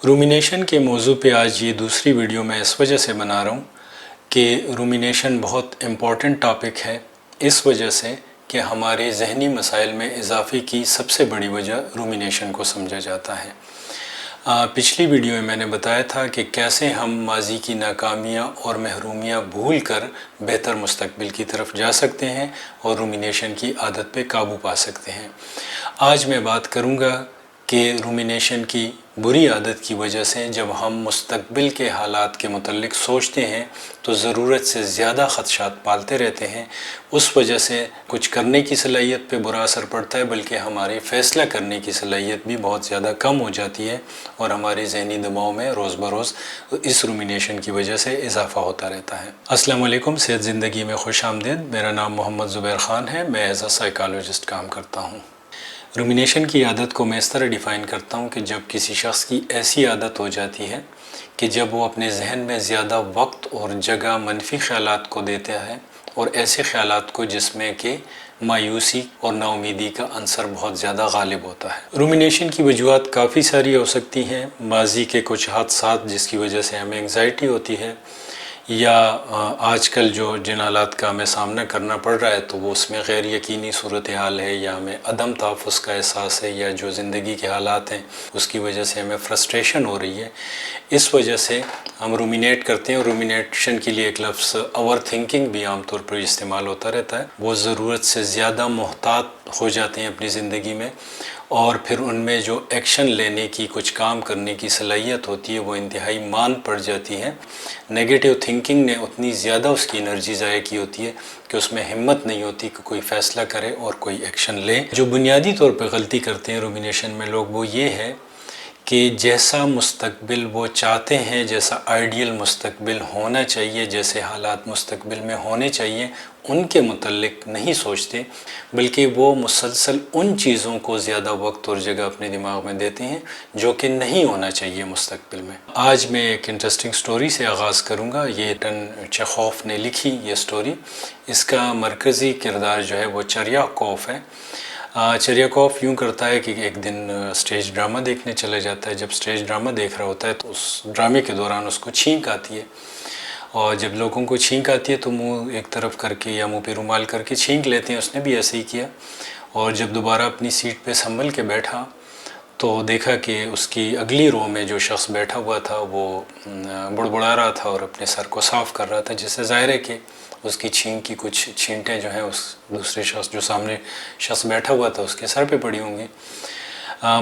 رومینیشن کے موضوع پہ آج یہ دوسری ویڈیو میں اس وجہ سے بنا رہا ہوں کہ رومینیشن بہت امپورٹنٹ ٹاپک ہے، اس وجہ سے کہ ہمارے ذہنی مسائل میں اضافے کی سب سے بڑی وجہ رومینیشن کو سمجھا جاتا ہے۔ پچھلی ویڈیو میں نے بتایا تھا کہ کیسے ہم ماضی کی ناکامیاں اور محرومیاں بھول کر بہتر مستقبل کی طرف جا سکتے ہیں اور رومینیشن کی عادت پہ قابو پا سکتے ہیں۔ آج میں بات کروں گا کہ رومینیشن کی بری عادت کی وجہ سے جب ہم مستقبل کے حالات کے متعلق سوچتے ہیں تو ضرورت سے زیادہ خدشات پالتے رہتے ہیں، اس وجہ سے کچھ کرنے کی صلاحیت پہ برا اثر پڑتا ہے، بلکہ ہماری فیصلہ کرنے کی صلاحیت بھی بہت زیادہ کم ہو جاتی ہے اور ہماری ذہنی دباؤ میں روز بروز اس رومینیشن کی وجہ سے اضافہ ہوتا رہتا ہے۔ السلام علیکم، صحت زندگی میں خوش آمدید۔ میرا نام محمد زبیر خان ہے، میں ایز اے سائیکالوجسٹ کام کرتا ہوں۔ رومینیشن کی عادت کو میں اس طرح ڈیفائن کرتا ہوں کہ جب کسی شخص کی ایسی عادت ہو جاتی ہے کہ جب وہ اپنے ذہن میں زیادہ وقت اور جگہ منفی خیالات کو دیتا ہے اور ایسے خیالات کو جس میں کہ مایوسی اور نا امیدی کا عنصر بہت زیادہ غالب ہوتا ہے۔ رومینیشن کی وجوہات کافی ساری ہو سکتی ہیں، ماضی کے کچھ حادثات جس کی وجہ سے ہمیں انگزائٹی ہوتی ہے، یا آج کل جو جن حالات کا ہمیں سامنا کرنا پڑ رہا ہے تو وہ اس میں غیر یقینی صورتحال ہے، یا ہمیں عدم تحفظ کا احساس ہے، یا جو زندگی کے حالات ہیں اس کی وجہ سے ہمیں فرسٹریشن ہو رہی ہے، اس وجہ سے ہم رومینیٹ کرتے ہیں۔ رومینیشن کے لیے ایک لفظ اوور تھنکنگ بھی عام طور پر استعمال ہوتا رہتا ہے۔ وہ ضرورت سے زیادہ محتاط ہو جاتے ہیں اپنی زندگی میں، اور پھر ان میں جو ایکشن لینے کی، کچھ کام کرنے کی صلاحیت ہوتی ہے وہ انتہائی ماند پڑ جاتی ہے۔ نیگیٹو تھنکنگ نے اتنی زیادہ اس کی انرجی ضائع کی ہوتی ہے کہ اس میں ہمت نہیں ہوتی کہ کوئی فیصلہ کرے اور کوئی ایکشن لے۔ جو بنیادی طور پہ غلطی کرتے ہیں رومینیشن میں لوگ، وہ یہ ہے کہ جیسا مستقبل وہ چاہتے ہیں، جیسا آئیڈیل مستقبل ہونا چاہیے، جیسے حالات مستقبل میں ہونے چاہیے، ان کے متعلق نہیں سوچتے، بلکہ وہ مسلسل ان چیزوں کو زیادہ وقت اور جگہ اپنے دماغ میں دیتے ہیں جو کہ نہیں ہونا چاہیے مستقبل میں۔ آج میں ایک انٹرسٹنگ سٹوری سے آغاز کروں گا۔ یہ چیخوف نے لکھی یہ سٹوری۔ اس کا مرکزی کردار جو ہے وہ چریاکوف ہے۔ چریاکوف یوں کرتا ہے کہ ایک دن سٹیج ڈرامہ دیکھنے چلے جاتا ہے۔ جب سٹیج ڈرامہ دیکھ رہا ہوتا ہے تو اس ڈرامے کے دوران اس کو چھینک آتی ہے، اور جب لوگوں کو چھینک آتی ہے تو منہ ایک طرف کر کے یا منہ پہ رومال کر کے چھینک لیتے ہیں۔ اس نے بھی ایسے ہی کیا، اور جب دوبارہ اپنی سیٹ پہ سنبھل کے بیٹھا تو دیکھا کہ اس کی اگلی رو میں جو شخص بیٹھا ہوا تھا وہ بڑبڑا رہا تھا اور اپنے سر کو صاف کر رہا تھا، جس سے ظاہر ہے کہ اس کی چھینک کی کچھ چھینٹیں جو ہیں اس دوسرے شخص، جو سامنے شخص بیٹھا ہوا تھا، اس کے سر پہ پڑی ہوں گی۔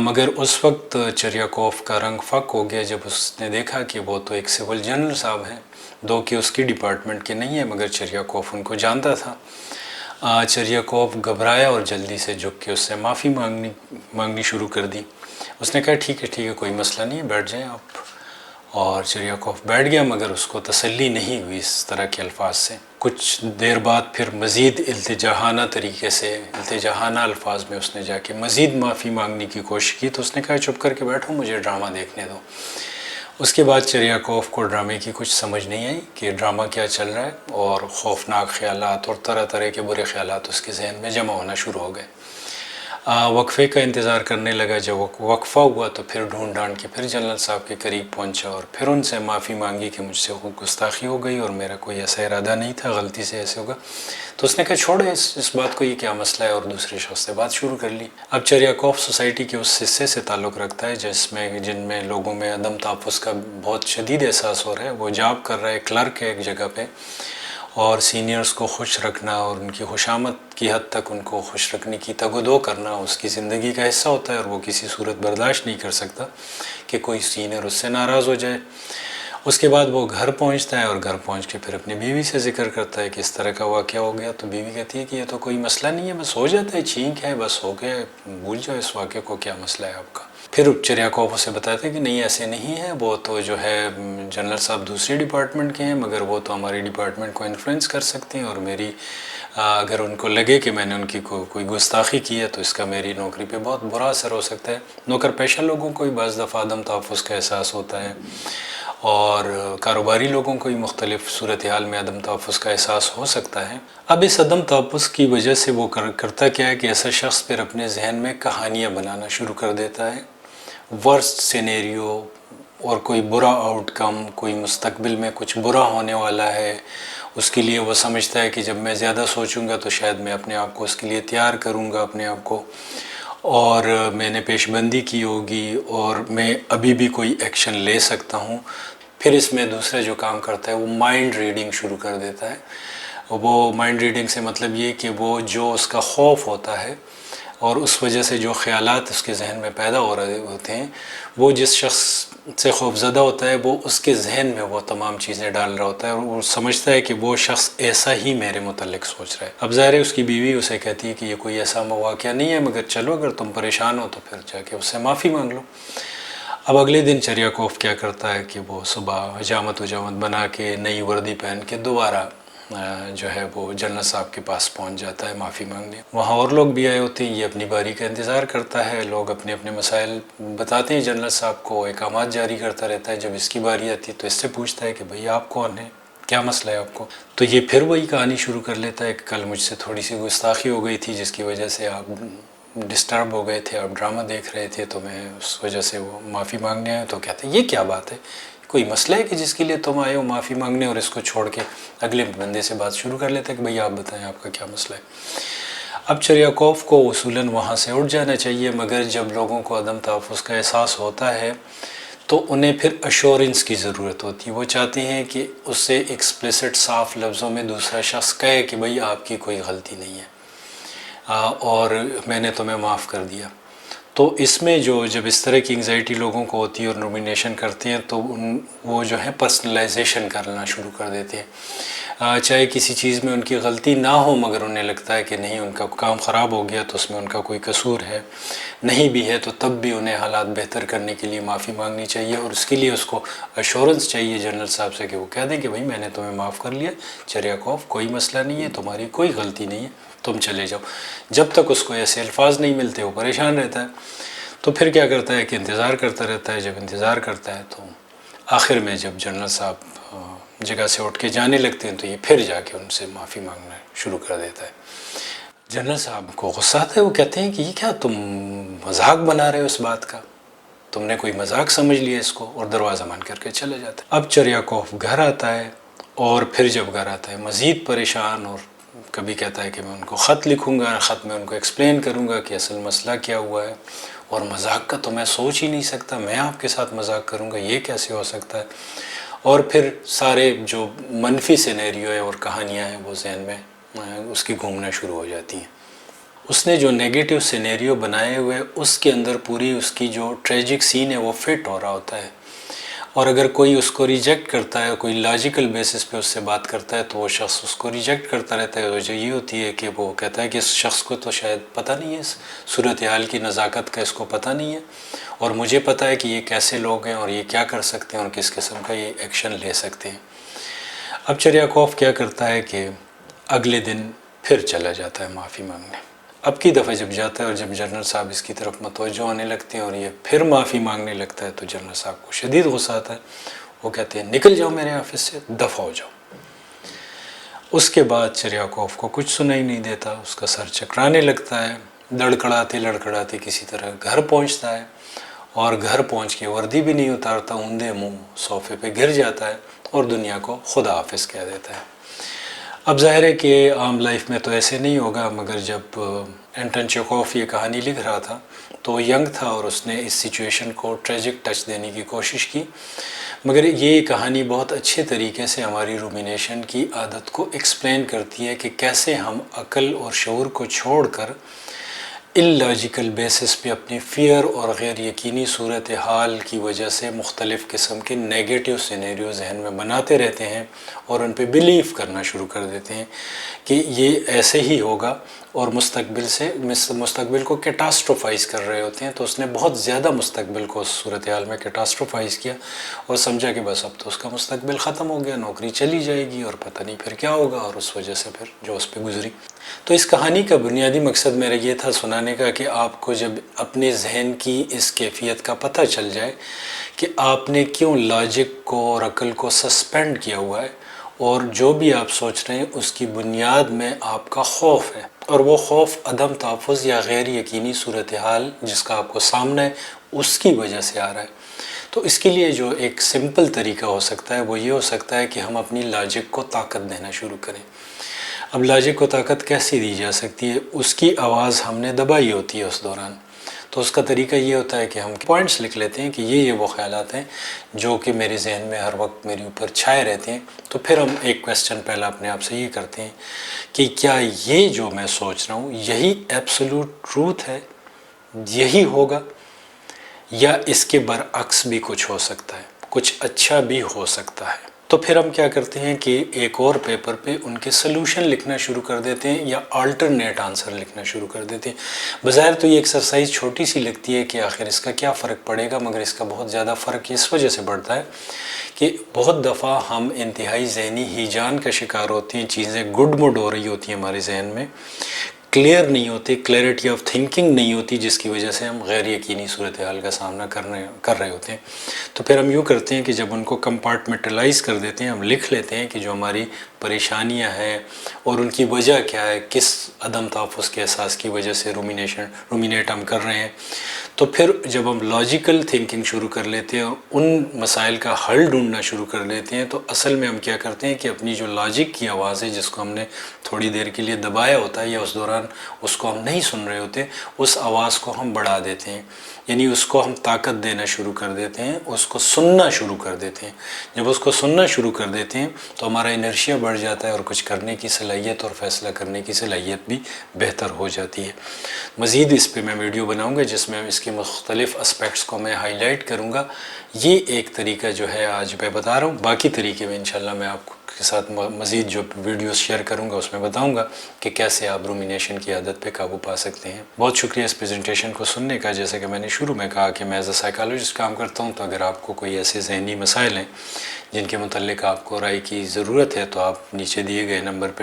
مگر اس وقت چریاکوف کا رنگ فک ہو گیا جب اس نے دیکھا کہ وہ تو ایک سول جنرل صاحب ہیں، دو کہ اس کی ڈپارٹمنٹ کے نہیں ہیں، مگر چریاکوف ان کو جانتا تھا۔ چریاکوف گھبرایا اور جلدی سے جھک کے اس سے معافی مانگنی شروع کر دی۔ اس نے کہا ٹھیک ہے، کوئی مسئلہ نہیں ہے، بیٹھ جائیں آپ۔ اور چریاکوف بیٹھ گیا، مگر اس کو تسلی نہیں ہوئی اس طرح کے الفاظ سے۔ کچھ دیر بعد پھر مزید التجاہانہ طریقے سے، التجاہانہ الفاظ میں اس نے جا کے مزید معافی مانگنے کی کوشش کی، تو اس نے کہا چپ کر کے بیٹھو، مجھے ڈرامہ دیکھنے دو۔ اس کے بعد چریاکوف کو ڈرامے کی کچھ سمجھ نہیں آئی کہ ڈرامہ کیا چل رہا ہے، اور خوفناک خیالات اور طرح طرح کے برے خیالات اس کے ذہن میں جمع ہونا شروع ہو گئے۔ وقفے کا انتظار کرنے لگا۔ جب وقفہ ہوا تو پھر ڈھونڈ ڈھانڈ کے پھر جنرل صاحب کے قریب پہنچا اور پھر ان سے معافی مانگی کہ مجھ سے گستاخی ہو گئی اور میرا کوئی ایسا ارادہ نہیں تھا، غلطی سے ایسے ہوگا۔ تو اس نے کہا چھوڑو اس بات کو، یہ کیا مسئلہ ہے، اور دوسرے شخص سے بات شروع کر لی۔ اب چریاکوف سوسائٹی کے اس حصے سے تعلق رکھتا ہے جن میں لوگوں میں عدم تحفظ کا بہت شدید احساس ہو رہا ہے۔ وہ جاب کر رہا ہے، کلرک ہے ایک جگہ پہ، اور سینئرز کو خوش رکھنا اور ان کی خوشامد کی حد تک ان کو خوش رکھنے کی تگ و دو کرنا اس کی زندگی کا حصہ ہوتا ہے، اور وہ کسی صورت برداشت نہیں کر سکتا کہ کوئی سینئر اس سے ناراض ہو جائے۔ اس کے بعد وہ گھر پہنچتا ہے، اور گھر پہنچ کے پھر اپنی بیوی سے ذکر کرتا ہے کہ اس طرح کا واقعہ ہو گیا۔ تو بیوی کہتی ہے کہ یہ تو کوئی مسئلہ نہیں ہے، بس ہو جاتا ہے، چھینک ہے، بس ہو گیا، بھول جاؤ اس واقعے کو، کیا مسئلہ ہے آپ کا۔ پھر چریاکوف اسے بتاتے ہیں کہ نہیں ایسے نہیں ہے، وہ تو جو ہے جنرل صاحب دوسری ڈپارٹمنٹ کے ہیں، مگر وہ تو ہماری ڈپارٹمنٹ کو انفلوئنس کر سکتے ہیں، اور میری اگر ان کو لگے کہ میں نے ان کی کوئی گستاخی کی ہے تو اس کا میری نوکری پہ بہت برا اثر ہو سکتا ہے۔ نوکر پیشہ لوگوں کو بھی بعض دفعہ عدم تحفظ کا احساس ہوتا ہے، اور کاروباری لوگوں کو بھی مختلف صورتحال میں عدم تحفظ کا احساس ہو سکتا ہے۔ اب اس عدم تحفظ کی وجہ سے وہ کرتا کیا ہے کہ ایسا شخص پھر اپنے ذہن میں کہانیاں بنانا شروع کر دیتا ہے۔ ورسٹ سینیریو، اور کوئی برا آؤٹ کم، کوئی مستقبل میں کچھ برا ہونے والا ہے، اس کے لیے وہ سمجھتا ہے کہ جب میں زیادہ سوچوں گا تو شاید میں اپنے آپ کو اس کے لیے تیار کروں گا اپنے آپ کو، اور میں نے پیش بندی کی ہوگی اور میں ابھی بھی کوئی ایکشن لے سکتا ہوں. پھر اس میں دوسرا جو کام کرتا ہے وہ مائنڈ ریڈنگ شروع کر دیتا ہے. وہ مائنڈ ریڈنگ سے مطلب یہ کہ وہ جو اس کا خوف ہوتا ہے اور اس وجہ سے جو خیالات اس کے ذہن میں پیدا ہو رہے ہوتے ہیں، وہ جس شخص سے خوف زدہ ہوتا ہے وہ اس کے ذہن میں وہ تمام چیزیں ڈال رہا ہوتا ہے اور وہ سمجھتا ہے کہ وہ شخص ایسا ہی میرے متعلق سوچ رہا ہے. اب ظاہر ہے اس کی بیوی اسے کہتی ہے کہ یہ کوئی ایسا واقعہ نہیں ہے، مگر چلو اگر تم پریشان ہو تو پھر جا کے اس سے معافی مانگ لو. اب اگلے دن چریاکوف کیا کرتا ہے کہ وہ صبح حجامت بنا کے نئی وردی پہن کے دوبارہ جو ہے وہ جنرل صاحب کے پاس پہنچ جاتا ہے معافی مانگنے. وہاں اور لوگ بھی آئے ہوتے ہیں، یہ اپنی باری کا انتظار کرتا ہے، لوگ اپنے اپنے مسائل بتاتے ہیں جنرل صاحب کو، احکامات جاری کرتا رہتا ہے. جب اس کی باری آتی ہے تو اس سے پوچھتا ہے کہ بھئی آپ کون ہیں، کیا مسئلہ ہے آپ کو؟ تو یہ پھر وہی کہانی شروع کر لیتا ہے کہ کل مجھ سے تھوڑی سی گستاخی ہو گئی تھی جس کی وجہ سے آپ ڈسٹرب ہو گئے تھے، آپ ڈرامہ دیکھ رہے تھے تو میں اس وجہ سے وہ معافی مانگنے آیا. تو کہتے ہیں یہ کیا بات ہے، کوئی مسئلہ ہے کہ جس کے لیے تم آئے ہو معافی مانگنے؟ اور اس کو چھوڑ کے اگلے بندے سے بات شروع کر لیتے ہیں کہ بھئی آپ بتائیں آپ کا کیا مسئلہ ہے. اب چریاکوف کو اصولاً وہاں سے اٹھ جانا چاہیے، مگر جب لوگوں کو عدم تحفظ کا احساس ہوتا ہے تو انہیں پھر ایشورنس کی ضرورت ہوتی ہے. وہ چاہتے ہیں کہ اس سے ایکسپلیسٹ صاف لفظوں میں دوسرا شخص کہے کہ بھئی آپ کی کوئی غلطی نہیں ہے اور میں نے تمہیں معاف کر دیا. تو اس میں جب اس طرح کی انگزائٹی لوگوں کو ہوتی ہے اور رومینیشن کرتے ہیں تو وہ جو ہے پرسنلائزیشن کرنا شروع کر دیتے ہیں. چاہے کسی چیز میں ان کی غلطی نہ ہو مگر انہیں لگتا ہے کہ نہیں ان کا کام خراب ہو گیا تو اس میں ان کا کوئی قصور ہے، نہیں بھی ہے تو تب بھی انہیں حالات بہتر کرنے کے لیے معافی مانگنی چاہیے اور اس کے لیے اس کو ایشورنس چاہیے جنرل صاحب سے کہ وہ کہہ دیں کہ بھئی میں نے تمہیں معاف کر لیا چریاکوف، کوئی مسئلہ نہیں ہے، تمہاری کوئی غلطی نہیں ہے، تم چلے جاؤ. جب تک اس کو ایسے الفاظ نہیں ملتے وہ پریشان رہتا ہے. تو پھر کیا کرتا ہے کہ انتظار کرتا رہتا ہے. جب انتظار کرتا ہے تو آخر میں جب جنرل صاحب جگہ سے اٹھ کے جانے لگتے ہیں تو یہ پھر جا کے ان سے معافی مانگنا شروع کر دیتا ہے. جنرل صاحب کو غصہ آتا ہے، وہ کہتے ہیں کہ یہ کیا تم مذاق بنا رہے ہو اس بات کا، تم نے کوئی مذاق سمجھ لیا اس کو، اور دروازہ بند کر کے چلے جاتا ہے. اب چریاکوف گھر آتا ہے اور پھر جب گھر آتا ہے مزید پریشان، اور کبھی کہتا ہے کہ میں ان کو خط لکھوں گا، خط میں ان کو ایکسپلین کروں گا کہ اصل مسئلہ کیا ہوا ہے، اور مذاق کا تو میں سوچ ہی نہیں سکتا، میں آپ کے ساتھ مذاق کروں گا، یہ کیسے ہو سکتا ہے. اور پھر سارے جو منفی سینیریو ہے اور کہانیاں ہیں وہ ذہن میں اس کی گھومنا شروع ہو جاتی ہیں. اس نے جو نیگیٹو سینیریو بنائے ہوئے اس کے اندر پوری اس کی جو ٹریجک سین ہے وہ فٹ ہو رہا ہوتا ہے، اور اگر کوئی اس کو ریجیکٹ کرتا ہے، کوئی لاجیکل بیسس پہ اس سے بات کرتا ہے تو وہ شخص اس کو ریجیکٹ کرتا رہتا ہے. وجہ یہ ہوتی ہے کہ وہ کہتا ہے کہ اس شخص کو تو شاید پتہ نہیں ہے اس صورتحال کی نزاکت کا، اس کو پتہ نہیں ہے، اور مجھے پتہ ہے کہ یہ کیسے لوگ ہیں اور یہ کیا کر سکتے ہیں اور کس قسم کا یہ ایکشن لے سکتے ہیں. اب چریاکوف کیا کرتا ہے کہ اگلے دن پھر چلا جاتا ہے معافی مانگنے. اب کی دفعہ جب جاتا ہے اور جب جنرل صاحب اس کی طرف متوجہ ہونے لگتے ہیں اور یہ پھر معافی مانگنے لگتا ہے تو جنرل صاحب کو شدید غصہ آتا ہے. وہ کہتے ہیں نکل جاؤ میرے آفس سے، دفع ہو جاؤ. اس کے بعد چریاکوف کو کچھ سنائی نہیں دیتا، اس کا سر چکرانے لگتا ہے، لڑکڑاتے کسی طرح گھر پہنچتا ہے، اور گھر پہنچ کے وردی بھی نہیں اتارتا، اوندے منہ صوفے پہ گر جاتا ہے اور دنیا کو خدا حافظ کہہ دیتا ہے. اب ظاہر ہے کہ عام لائف میں تو ایسے نہیں ہوگا، مگر جب اینٹن چیخوف یہ کہانی لکھ رہا تھا تو وہ ینگ تھا اور اس نے اس سچویشن کو ٹریجک ٹچ دینے کی کوشش کی. مگر یہ کہانی بہت اچھے طریقے سے ہماری رومینیشن کی عادت کو ایکسپلین کرتی ہے کہ کیسے ہم عقل اور شعور کو چھوڑ کر اللاجیکل بیسس پہ اپنی فیئر اور غیر یقینی صورتحال کی وجہ سے مختلف قسم کے نیگیٹو سینیریو ذہن میں بناتے رہتے ہیں اور ان پہ بلیف کرنا شروع کر دیتے ہیں کہ یہ ایسے ہی ہوگا، اور مستقبل کو کیٹاسٹروفائز کر رہے ہوتے ہیں. تو اس نے بہت زیادہ مستقبل کو اس صورتحال میں کیٹاسٹروفائز کیا اور سمجھا کہ بس اب تو اس کا مستقبل ختم ہو گیا، نوکری چلی جائے گی اور پتہ نہیں پھر کیا ہوگا، اور اس وجہ سے پھر جو اس پہ گزری. تو اس کہانی کا بنیادی مقصد میرا یہ تھا سنانے کا کہ آپ کو جب اپنے ذہن کی اس کیفیت کا پتہ چل جائے کہ آپ نے کیوں لاجک کو اور عقل کو سسپینڈ کیا ہوا ہے، اور جو بھی آپ سوچ رہے ہیں اس کی بنیاد میں آپ کا خوف ہے، اور وہ خوف عدم تحفظ یا غیر یقینی صورتحال جس کا آپ کو سامنا ہے اس کی وجہ سے آ رہا ہے. تو اس کے لیے جو ایک سمپل طریقہ ہو سکتا ہے وہ یہ ہو سکتا ہے کہ ہم اپنی لاجک کو طاقت دینا شروع کریں۔ اب لاجک کو طاقت کیسے دی جا سکتی ہے؟ اس کی آواز ہم نے دبائی ہوتی ہے اس دوران، تو اس کا طریقہ یہ ہوتا ہے کہ ہم پوائنٹس لکھ لیتے ہیں کہ یہ وہ خیالات ہیں جو کہ میرے ذہن میں ہر وقت میرے اوپر چھائے رہتے ہیں۔ تو پھر ہم ایک کویسچن پہلا اپنے آپ سے یہ کرتے ہیں کہ کیا یہ جو میں سوچ رہا ہوں یہی ایبسولوٹ ٹروتھ ہے، یہی ہوگا، یا اس کے برعکس بھی کچھ ہو سکتا ہے، کچھ اچھا بھی ہو سکتا ہے؟ تو پھر ہم کیا کرتے ہیں کہ ایک اور پیپر پہ ان کے سلوشن لکھنا شروع کر دیتے ہیں یا آلٹرنیٹ آنسر لکھنا شروع کر دیتے ہیں۔ بظاہر تو یہ ایکسرسائز چھوٹی سی لگتی ہے کہ آخر اس کا کیا فرق پڑے گا، مگر اس کا بہت زیادہ فرق اس وجہ سے پڑتا ہے کہ بہت دفعہ ہم انتہائی ذہنی ہیجان کا شکار ہوتے ہیں، چیزیں گڈ مڈ ہو رہی ہوتی ہیں ہمارے ذہن میں، کلیئر نہیں ہوتے، کلیئرٹی آف تھنکنگ نہیں ہوتی، جس کی وجہ سے ہم غیر یقینی صورتحال کا سامنا کر رہے ہوتے ہیں۔ تو پھر ہم یوں کرتے ہیں کہ جب ان کو کمپارٹمنٹلائز کر دیتے ہیں، ہم لکھ لیتے ہیں کہ جو ہماری پریشانیاں ہیں اور ان کی وجہ کیا ہے، کس عدم تحفظ کے احساس کی وجہ سے رومینیٹ ہم کر رہے ہیں۔ تو پھر جب ہم لاجیکل تھنکنگ شروع کر لیتے ہیں اور ان مسائل کا حل ڈھونڈنا شروع کر دیتے ہیں، تو اصل میں ہم کیا کرتے ہیں کہ اپنی جو لاجک کی آواز ہے جس کو ہم نے تھوڑی دیر کے لیے دبایا ہوتا ہے یا اس دوران اس کو ہم نہیں سن رہے ہوتے، اس آواز کو ہم بڑھا دیتے ہیں، یعنی اس کو ہم طاقت دینا شروع کر دیتے ہیں، اس کو سننا شروع کر دیتے ہیں۔ جب اس کو سننا شروع کر دیتے ہیں تو ہمارا انرشیا بڑھ جاتا ہے اور کچھ کرنے کی صلاحیت اور فیصلہ کرنے کی صلاحیت بھی بہتر ہو جاتی ہے۔ مزید اس پہ میں ویڈیو بناؤں گا جس میں اس کے مختلف اسپیکٹس کو میں ہائی لائٹ کروں گا۔ یہ ایک طریقہ جو ہے آج میں بتا رہا ہوں، باقی طریقے میں انشاءاللہ میں آپ کے ساتھ مزید جو ویڈیوز شیئر کروں گا اس میں بتاؤں گا کہ کیسے آپ رومینیشن کی عادت پہ قابو پا سکتے ہیں۔ بہت شکریہ اس پریزنٹیشن کو سننے کا۔ جیسے کہ میں نے شروع میں کہا کہ میں ایز اے سائیکالوجسٹ کام کرتا ہوں، تو اگر آپ کو کوئی ایسے ذہنی مسائل ہیں جن کے متعلق آپ کو رائے کی ضرورت ہے تو آپ نیچے دیے گئے نمبر پہ